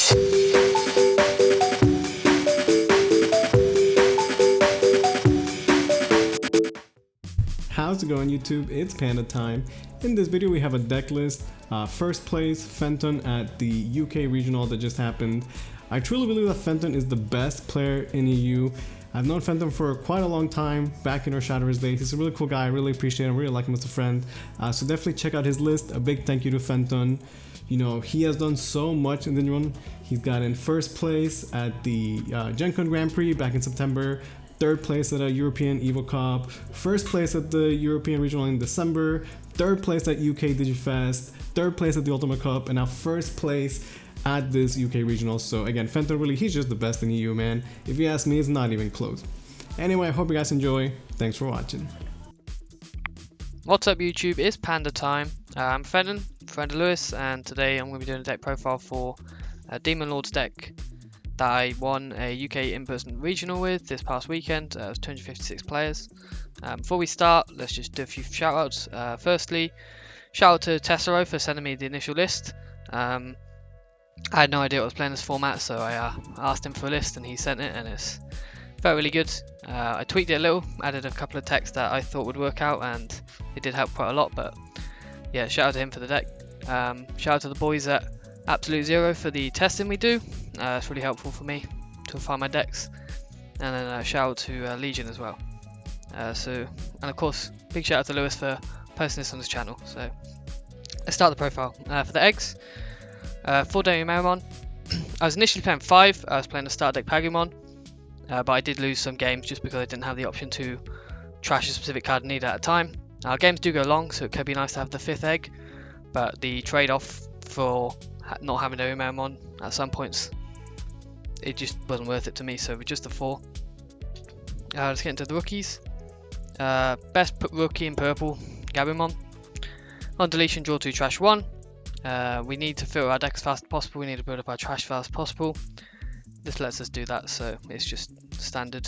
How's it going, YouTube? It's Panda time. In this video we have a deck list. First place, Fenton at the UK regional that just happened. I truly believe that Fenton is the best player in EU. I've known Fenton for quite a long time, back in our Shoutouts days. He's a really cool guy, I really appreciate him, really like him as a friend. So definitely check out his list. A big thank you to Fenton. You know, he has done so much in the run. He's got in first place at the Gen Con Grand Prix back in September. Third place at a European Evo Cup, first place at the European Regional in December, third place at UK DigiFest, third place at the Ultimate Cup, and now first place at this UK Regional. So again, Fenton really, he's just the best in EU, man. If you ask me, it's not even close. Anyway, I hope you guys enjoy. Thanks for watching. What's up, YouTube? It's Panda time. I'm Fenton, friend of Lewis, and today I'm going to be doing a deck profile for a Demon Lord's deck that I won a UK in-person regional with this past weekend. It was 256 players. Before we start, let's just do a few shoutouts. Firstly, shout out to Tessero for sending me the initial list. I had no idea I was playing this format, so I asked him for a list and he sent it, and it's felt really good. I tweaked it a little, added a couple of texts that I thought would work out, and it did help quite a lot. But yeah, shout out to him for the deck. Shout out to the boys at Absolute Zero for the testing we do. It's really helpful for me to find my decks. And then shout out to Legion as well. And of course, big shout out to Lewis for posting this on his channel. So let's start the profile. For the eggs, 4 Digimon. I was initially playing 5. I was playing the start deck Pagumon, but I did lose some games just because I didn't have the option to trash a specific card I needed at a time. Games do go long, so it could be nice to have the 5th egg, but the trade-off for not having Digimon at some points, it just wasn't worth it to me, so with just the 4. Let's get into the rookies. Best rookie in purple, Gazimon. On deletion, draw 2, trash 1. We need to filter our deck as fast as possible. We need to build up our trash as fast as possible. This lets us do that, so it's just standard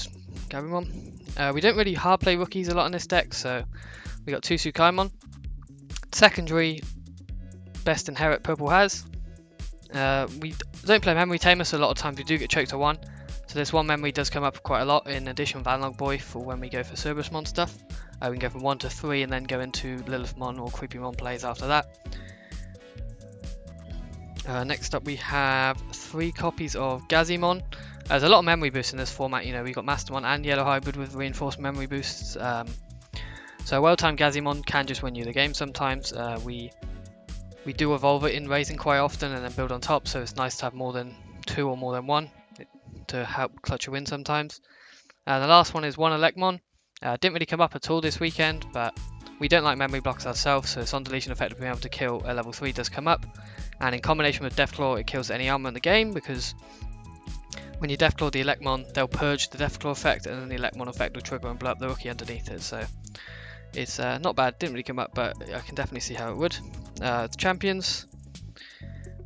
Gazimon. We don't really hard play rookies a lot in this deck, so we got 2 Tsukaimon. Secondary, best inherit purple has. We don't play memory tamer, so a lot of times we do get choked to 1. So this 1 memory does come up quite a lot in addition with Analog Boy for when we go for Cerberusmon stuff. We can go from 1 to 3 and then go into Lilithmon or Creepymon plays after that. Next up we have 3 copies of Gazimon. There's a lot of memory boosts in this format. You know, we got Mastermon and Yellow Hybrid with reinforced memory boosts. So well-timed Gazimon can just win you the game sometimes. We do evolve it in raising quite often and then build on top, so it's nice to have more than 2 or more than 1 to help clutch a win sometimes. And the last one is 1 Elecmon. Didn't really come up at all this weekend, but we don't like memory blocks ourselves, so its on deletion effect of being able to kill a level 3 does come up. And in combination with Deathclaw, it kills any armor in the game, because when you Deathclaw the Elecmon, they'll purge the Deathclaw effect, and then the Elecmon effect will trigger and blow up the rookie underneath it. So it's not bad, didn't really come up, but I can definitely see how it would. The champions,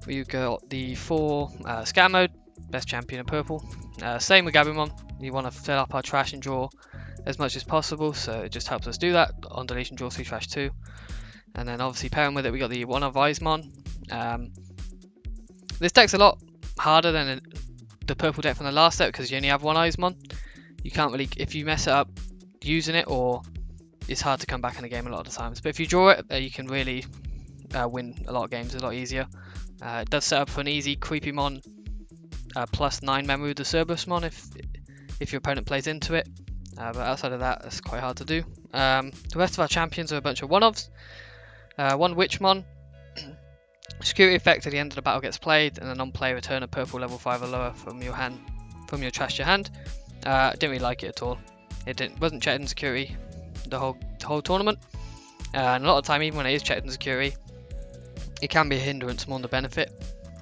we've got the 4 Scan Mode, best champion in purple. Same with Gazimon, you want to fill up our trash and draw as much as possible, so it just helps us do that. On deletion, draw 3, trash 2. And then obviously pairing with it, we got the 1 of Gazimon. This deck's a lot harder than the purple deck from the last deck because you only have 1 Gazimon. You can't really, if you mess it up using it, or it's hard to come back in the game a lot of the times. But if you draw it, you can really win a lot of games a lot easier. It does set up for an easy Creepymon plus 9 memory with the Cerberusmon if your opponent plays into it. But outside of that, it's quite hard to do. The rest of our champions are a bunch of 1-ofs. 1 Witchmon. Security effect at the end of the battle gets played, and then on play return a purple level 5 or lower from your hand, from your trash to your hand. Didn't really like it at all. Wasn't checked in security the whole tournament, and a lot of time, even when it is checked in security, it can be a hindrance more than the benefit.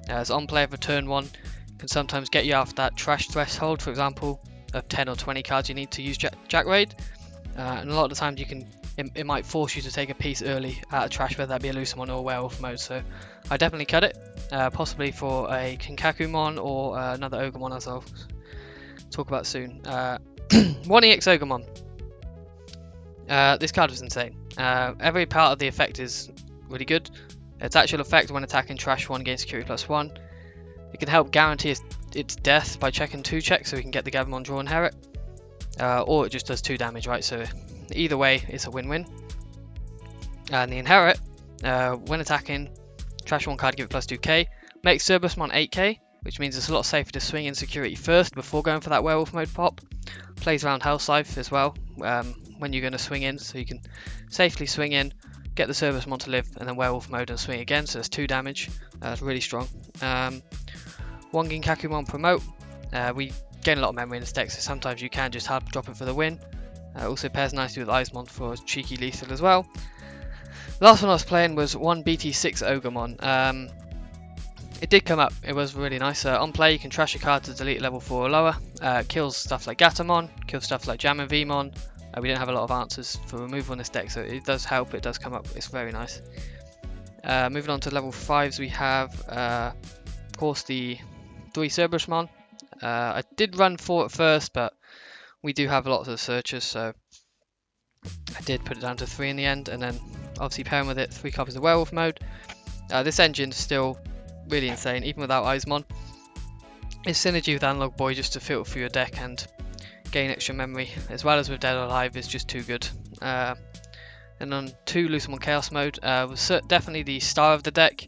As on play of return 1 can sometimes get you off that trash threshold, for example, of 10 or 20 cards you need to use Jack Raid, and a lot of the times it might force you to take a piece early out of trash, whether that be a Lucemon or Werewolf mode. So I definitely cut it, possibly for a Kinkakumon or another Ogamon, as I'll talk about soon. 1 Exogamon. This card was insane. Every part of the effect is really good. Its actual effect when attacking trash 1 gains security +1. It can help guarantee its death by checking 2 checks so we can get the Gazimon draw inherit. Or it just does 2 damage, right? So either way, it's a win-win. And the inherit, when attacking, trash 1 card, give it plus 2k. Makes Cerberusmon 8k, which means it's a lot safer to swing in security first before going for that werewolf mode pop. Plays around health life as well when you're going to swing in, so you can safely swing in, get the Cerberusmon to live, and then werewolf mode and swing again, so that's 2 damage. It's really strong. One Ginkakumon promote. We gain a lot of memory in this deck, so sometimes you can just hard drop it for the win. Also pairs nicely with Gazimon for cheeky lethal as well. Last one I was playing was one BT8 Exogamon. It did come up, it was really nice. On play you can trash a card to delete level 4 or lower. Kills stuff like Gazimon, kills stuff like Vmon. We don't have a lot of answers for removal in this deck, so it does help, it does come up, it's very nice. Moving on to level 5s, we have of course the 3 Cerberusmon. I did run 4 at first, but we do have lots of searchers, so I did put it down to 3 in the end, and then obviously pairing with it 3 copies of werewolf mode. This engine's still really insane, even without Gazimon. It's synergy with Analog Boy just to filter through your deck and gain extra memory, as well as with Dead or Alive, is just too good. And on 2 Luisthepanda Chaos mode was definitely the star of the deck.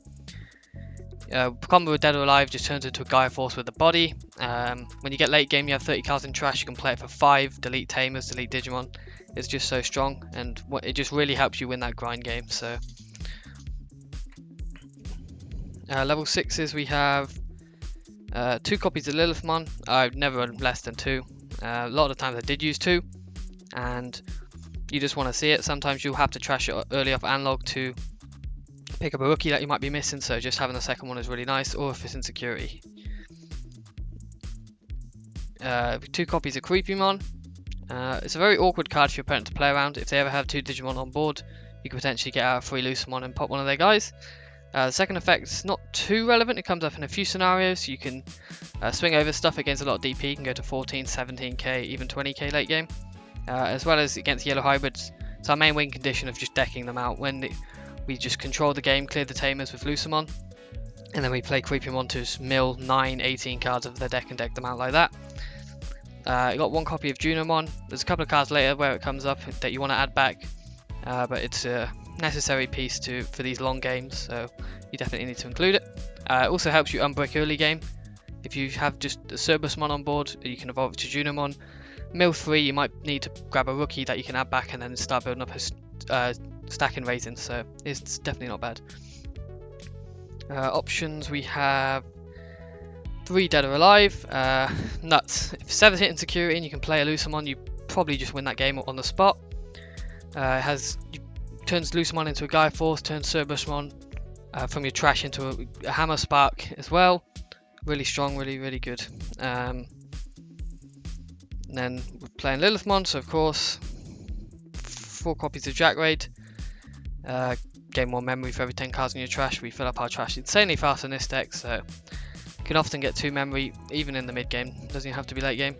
Combo with Dead or Alive just turns into a Gaia Force with the body. When you get late game, you have 30 cards in trash, you can play it for 5, delete Tamers, delete Digimon. It's just so strong, and it just really helps you win that grind game. So level 6s, we have 2 copies of Lilithmon. I've never run less than 2. A lot of times I did use 2, and you just want to see it. Sometimes you'll have to trash it early off analog to pick up a rookie that you might be missing, so just having the second one is really nice, or if it's in security. 2 copies of Creepymon. It's a very awkward card for your opponent to play around. If they ever have 2 Digimon on board, you could potentially get out a 3 Luisthepanda and pop one of their guys. The second effect is not too relevant, it comes up in a few scenarios. You can swing over stuff against a lot of DP, you can go to 14, 17k, even 20k late game. As well as against yellow hybrids. It's our main win condition of just decking them out. When we just control the game, clear the Tamers with Luisthepanda, and then we play Creepymon to mill 9, 18 cards of their deck and deck them out like that. I got 1 copy of Junomon. There's a couple of cards later where it comes up that you want to add back, but it's a necessary piece for these long games, so you definitely need to include it. It also helps you unbreak early game. If you have just a Cerberusmon on board, you can evolve it to Junomon. Mill 3, you might need to grab a rookie that you can add back and then start building up a stack and raising, so it's definitely not bad. Options, we have 3 Dead or Alive. Nuts. If 7's hitting security and you can play a Luisthepanda, you probably just win that game on the spot. Turns Luisthepanda into a Gaia Force, turns Cerberusmon from your trash into a Hammer Spark as well. Really strong, really good. And then we're playing Lilithmon, so of course 4 copies of Jackraid. Gain more memory for every 10 cards in your trash. We fill up our trash insanely fast in this deck, so you can often get 2 memory even in the mid game. Doesn't even have to be late game.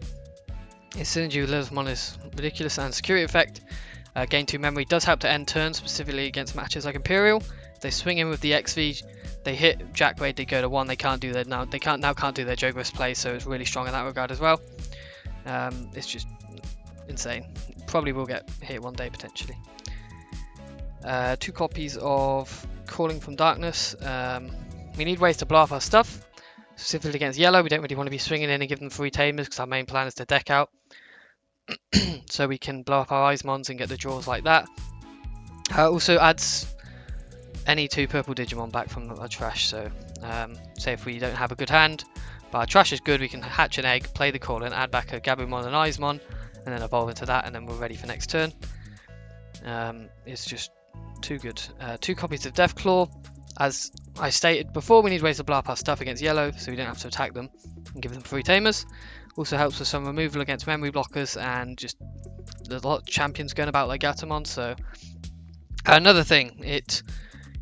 Its synergy with Lilithmon is ridiculous, and security effect. Gain 2 memory does help to end turns, specifically against matches like Imperial. If they swing in with the XV, they hit Jackraid, they go to 1. They can't do their now can't do their Jogress play, so it's really strong in that regard as well. It's just insane. Probably will get hit one day potentially. 2 copies of Calling from Darkness. We need ways to blow up our stuff. Specifically against yellow, we don't really want to be swinging in and give them 3 Tamers because our main plan is to deck out. So we can blow up our Gazimons and get the draws like that. Also adds any 2 purple Digimon back from our trash. So say if we don't have a good hand, but our trash is good, we can hatch an egg, play the call and add back a Gabumon and Gazimon, and then evolve into that, and then we're ready for next turn. It's just too good. 2 copies of Deathclaw. As I stated before, we need ways to blow up our stuff against yellow, so we don't have to attack them and give them 3 Tamers. Also helps with some removal against memory blockers, and just there's a lot of champions going about like Gazimon. So another thing,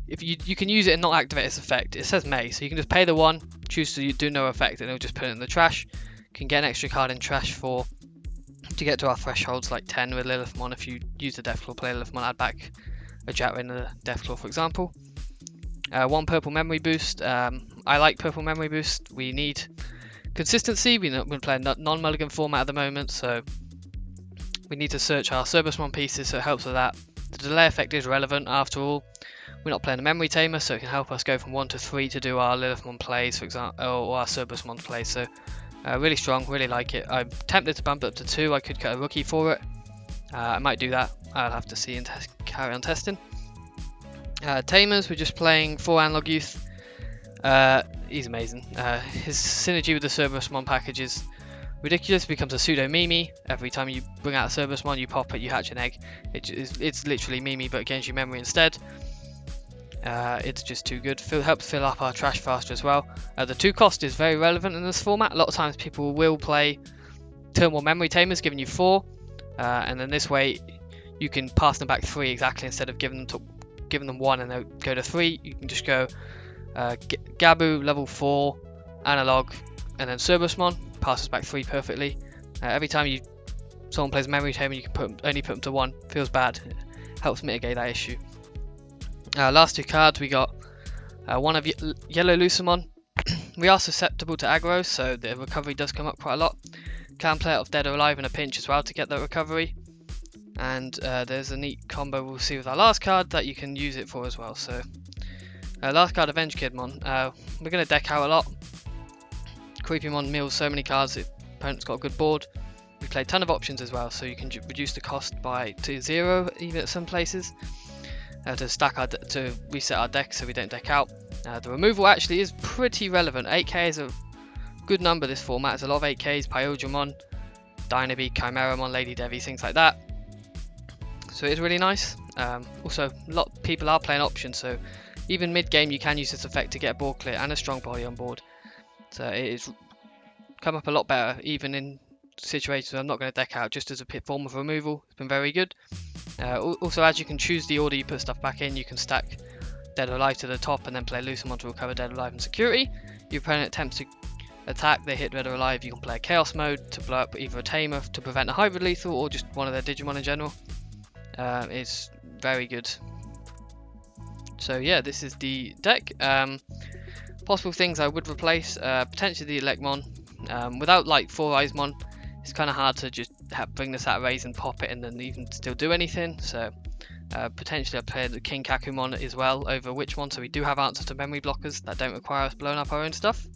if you can use it and not activate its effect. It says may, so you can just pay the 1, choose to do no effect, and it'll just put it in the trash. You can get an extra card in trash to get to our thresholds like 10 with Lilithmon. If you use the Deathclaw, play Lilithmon, add back a Jackraid and a Deathclaw, for example. 1 purple memory boost. I I like purple memory boost. We need consistency. We're playing non-mulligan format at the moment, so we need to search our Cerebusmon pieces, so it helps with that. The delay effect is relevant after all. We're not playing a memory tamer, so it can help us go from 1 to 3 to do our Lilithmon plays, for example, or our Cerebusmon plays. So really strong, really like it. I'm tempted to bump it up to 2. I could cut a rookie for it. I might do that. I'll have to see and carry on testing. Tamers, we're just playing 4 Analog Youth. He's amazing. His synergy with the Cerebusmon package is ridiculous. It becomes a pseudo Mimi. Every time you bring out a Cerebusmon, you pop it, you hatch an egg. It's literally Mimi, but it gains you memory instead. It's just too good. Helps fill up our trash faster as well. The 2 cost is very relevant in this format. A lot of times people will play turn 1 memory tamers, giving you 4, and then this way you can pass them back 3 exactly instead of giving them 1 and they'll go to 3. You can just go Gabu level 4 analog and then Cerebusmon passes back 3 perfectly. Every time someone plays memory tamer, you can only put them to 1. Feels bad. Helps mitigate that issue. Last 2 cards, we got one of Yellow Luisthepanda. We are susceptible to aggro, so the recovery does come up quite a lot. Can play it off dead or alive in a pinch as well to get that recovery. And there's a neat combo we'll see with our last card that you can use it for as well. So last card, Avenge Kidmon. We're going to deck out a lot. Creepymon mills so many cards, the opponent's got a good board. We play a ton of options as well, so you can reduce the cost to 0 even at some places. To reset our deck so we don't deck out. The removal actually is pretty relevant. 8k is a good number this format. There's a lot of 8ks, Pyodramon, Dynabeak, Chimeramon, Lady Devi, things like that. So it is really nice. Also, a lot of people are playing options, so even mid game you can use this effect to get a board clear and a strong body on board. So it is come up a lot better even in situations where I'm not going to deck out, just as a form of removal. It's been very good. Also, as you can choose the order you put stuff back in, you can stack Dead or Alive to the top and then play Luisthepanda to recover Dead or Alive and Security. Your opponent attempts to attack, they hit Dead or Alive, you can play Chaos Mode to blow up either a Tamer to prevent a Hybrid Lethal or just one of their Digimon in general. It's very good. So yeah, this is the deck. Possible things I would replace, potentially the Elecmon. Without like 4 Eyesmon, it's kind of hard to just bring this out of raise and pop it and then even still do anything. So potentially I play the King Kakumon as well over which one, so we do have answers to memory blockers that don't require us blowing up our own stuff.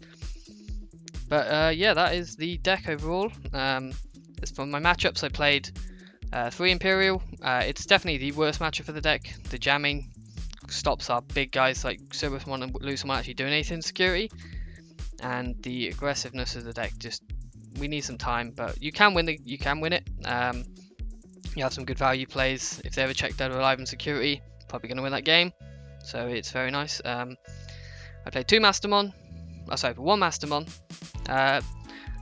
But yeah, that is the deck overall. As for my matchups, I played 3 Imperial. It's definitely the worst matchup for the deck. The jamming stops our big guys like Cerebusmon and Luisthepanda actually doing anything in security, and the aggressiveness of the deck just, we need some time, but you can win it. You have some good value plays. If they ever check Dead or Alive in security, probably going to win that game. So it's very nice. I played 2 Mastermon. One Mastermon.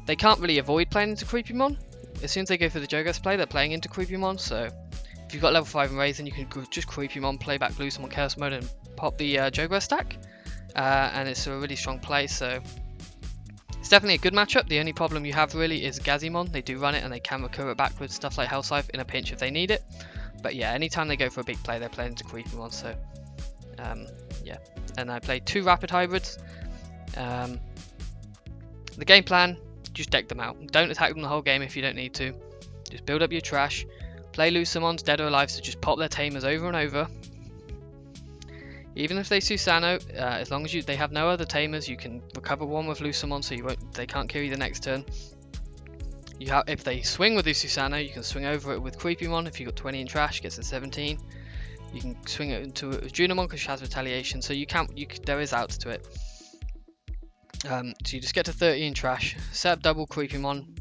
They can't really avoid playing into Creepymon. As soon as they go for the Jogos play, they're playing into Creepymon. So if you've got level 5 and raise, then you can just Creepymon, play back Luisthepanda Chaos Mode and pop the Jogos stack. And it's a really strong play. So it's definitely a good matchup. The only problem you have really is Gazimon. They do run it and they can recur it back with stuff like Hellscythe in a pinch if they need it. But yeah, anytime they go for a big play, they're playing into Creepymon. So yeah, and I played 2 Rapid Hybrids. The game plan, just deck them out. Don't attack them the whole game if you don't need to. Just build up your trash. Play Luisthemon's Dead or Alive, so just pop their Tamers over and over. Even if they Susano, as long as they have no other Tamers, you can recover one with Luisthepon, so they can't kill you the next turn. If they swing with the Susano, you can swing over it with Creepymon. If you've got 20 in trash, gets a 17. You can swing it into a Junimon because she has retaliation, so there is outs to it. So you just get to 30 in trash, set up double Creepymon,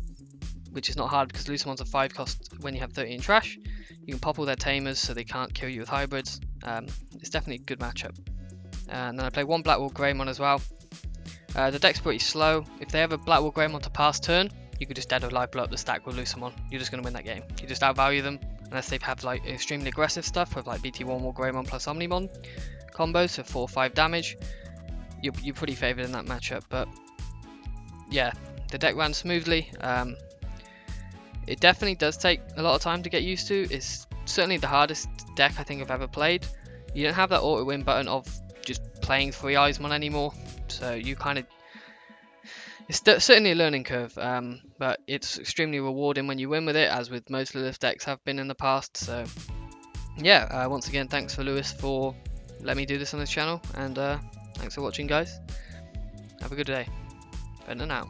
which is not hard because Luisthemon's a 5 cost when you have 30 in trash. You can pop all their Tamers so they can't kill you with hybrids. It's definitely a good matchup. And then I play 1 Blackwall Greymon as well. The deck's pretty slow. If they have a Blackwall Greymon to pass turn, you could just Dead or Alive blow up the stack with Luisthepon. You're just going to win that game. You just outvalue them, unless they have like extremely aggressive stuff with like BT8 Wall Greymon plus Omnimon combos, so 4 or 5 damage. You're pretty favoured in that matchup, but yeah, the deck ran smoothly. It definitely does take a lot of time to get used to. It's certainly the hardest deck I think I've ever played. You don't have that auto win button of just playing 3 Eyesmon anymore. So you kind of, it's certainly a learning curve, but it's extremely rewarding when you win with it, as with most Lilith decks have been in the past. So yeah, once again, thanks for Lewis for letting me do this on his channel, and thanks for watching, guys. Have a good day. Fenton out.